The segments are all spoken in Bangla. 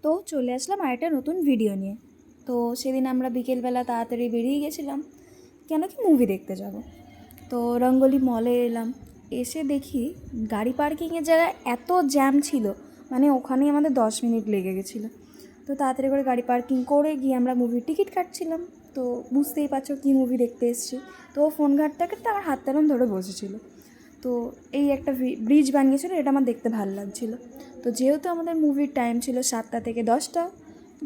তো চলে আসলাম আরেকটা নতুন ভিডিও নিয়ে। তো সেদিন আমরা বিকেলবেলা তাড়াতাড়ি বেরিয়ে গেছিলাম কেন কি মুভি দেখতে যাব। তো রঙ্গোলি মলে এলাম, এসে দেখি গাড়ি পার্কিংয়ের জায়গায় এত জ্যাম ছিল, মানে ওখানেই আমাদের 10 মিনিট লেগে গেছিলো। তো তাড়াতাড়ি করে গাড়ি পার্কিং করে গিয়ে আমরা মুভির টিকিট কাটছিলাম। তো বুঝতেই পারছো কী মুভি দেখতে এসেছি। তো ফোন ঘাঁটতে ঘাঁটতে আমার হাত তেমন ধরে বসেছিল। তো এই একটা ব্রিজ বানিয়েছিল, এটা আমার দেখতে ভালো লাগছিলো। তো যেহেতু আমাদের মুভির টাইম ছিল 7টা থেকে 10টা,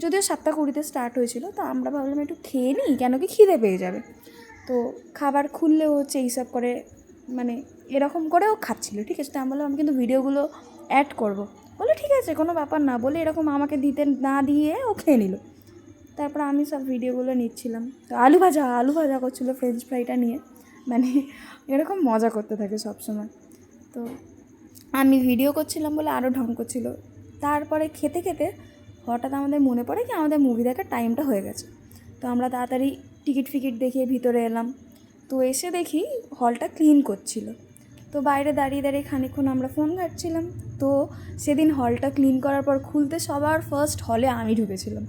যদিও 7:20 স্টার্ট হয়েছিল, তো আমরা ভাবলাম একটু খেয়ে নিই, কেন কি খিদে পেয়ে যাবে। তো খাবার খুললেও হচ্ছে এইসব করে, মানে এরকম করেও খাচ্ছিল, ঠিক আছে। তো আমি বললাম আমি কিন্তু ভিডিওগুলো অ্যাড করবো। বলে ঠিক আছে, কোনো ব্যাপার না, বলে এরকম আমাকে দিতে না দিয়ে ও খেয়ে নিল। তারপর আমি সব ভিডিওগুলো নিচ্ছিলাম। তো আলু ভাজা করছিলো ফ্রেঞ্চ ফ্রাইটা নিয়ে, মানে এরকম মজা করতে থাকে সবসময়। তো আমি ভিডিও করছিলাম বলে আরও ঢং করছিল। তারপরে খেতে খেতে হঠাৎ আমাদের মনে পড়ে কি আমাদের মুভি দেখার টাইমটা হয়ে গেছে। তো আমরা তাড়াতাড়ি টিকিট দেখিয়ে ভিতরে এলাম। তো এসে দেখি হলটা ক্লিন করছিল। তো বাইরে দাঁড়িয়ে দাঁড়িয়ে খানিকক্ষণ আমরা ফোন ঘাঁটছিলাম। তো সেদিন হলটা ক্লিন করার পর খুলতে সবার ফার্স্ট হলে আমি ঢুকেছিলাম,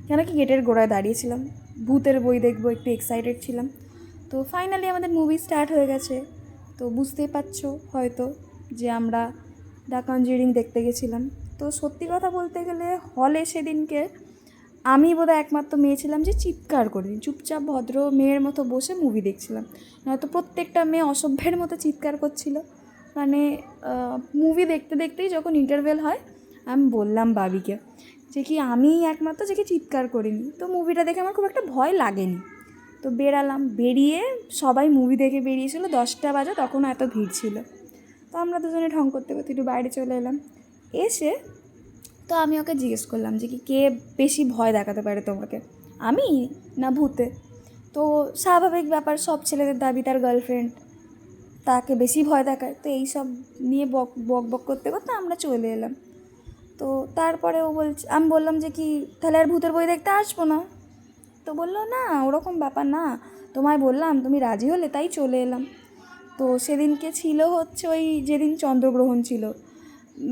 কেন কি গেটের গোড়ায় দাঁড়িয়েছিলাম, ভূতের বই দেখবো, একটু এক্সাইটেড ছিলাম। তো ফাইনালি আমাদের মুভি স্টার্ট হয়ে গেছে। তো বুঝতেই পারছো হয়তো যে আমরা দ্য কনজিউরিং দেখতে গেছিলাম। তো সত্যি কথা বলতে গেলে হলে সেদিনকে আমি বোধহয় একমাত্র মেয়ে ছিলাম যে চিৎকার করিনি, চুপচাপ ভদ্র মেয়ের মতো বসে মুভি দেখছিলাম। নয়তো প্রত্যেকটা মেয়ে অসভ্যের মতো চিৎকার করছিল। মানে মুভি দেখতে দেখতেই যখন ইন্টারভেল হয়, আমি বললাম বাবিকে যে কি আমি একমাত্র যে কি চিৎকার করিনি। তো মুভিটা দেখে আমার খুব একটা ভয় লাগেনি। তো বেরালাম, বেরিয়ে সবাই মুভি দেখে বেরিয়েছিল 10টা বাজে, তখনও এত ভিড় ছিল। তো আমরা দুজনে ঢং করতে করতে একটু বাইরে চলে এলাম। এসে তো আমি ওকে জিজ্ঞেস করলাম যে কি কে বেশি ভয় দেখাতে পারে তোমাকে, আমি না ভূতে। তো স্বাভাবিক ব্যাপার, সব ছেলেদের দাবি তার গার্লফ্রেন্ড তাকে বেশি ভয় দেখায়। তো এইসব নিয়ে বক বক করতে করতে আমরা চলে এলাম। তো তারপরে আমি বললাম যে কি তাহলে আর ভূতের বই দেখতে আসবো না। তো বললো না ওরকম ব্যাপার না, তোমায় বললাম তুমি রাজি হলে তাই চলে এলাম। তো সেদিনকে ছিল হচ্ছে ওই যেদিন চন্দ্রগ্রহণ ছিল,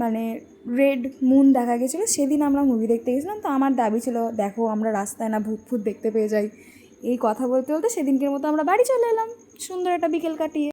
মানে রেড মুন দেখা গেছিলো, সেদিন আমরা মুভি দেখতে গেছিলাম। তো আমার দাবি ছিল দেখো আমরা রাস্তায় না ভূত দেখতে পেয়ে যাই। এই কথা বলতে বলতে সেদিনকের মতো আমরা বাড়ি চলে এলাম, সুন্দর একটা বিকেল কাটিয়ে।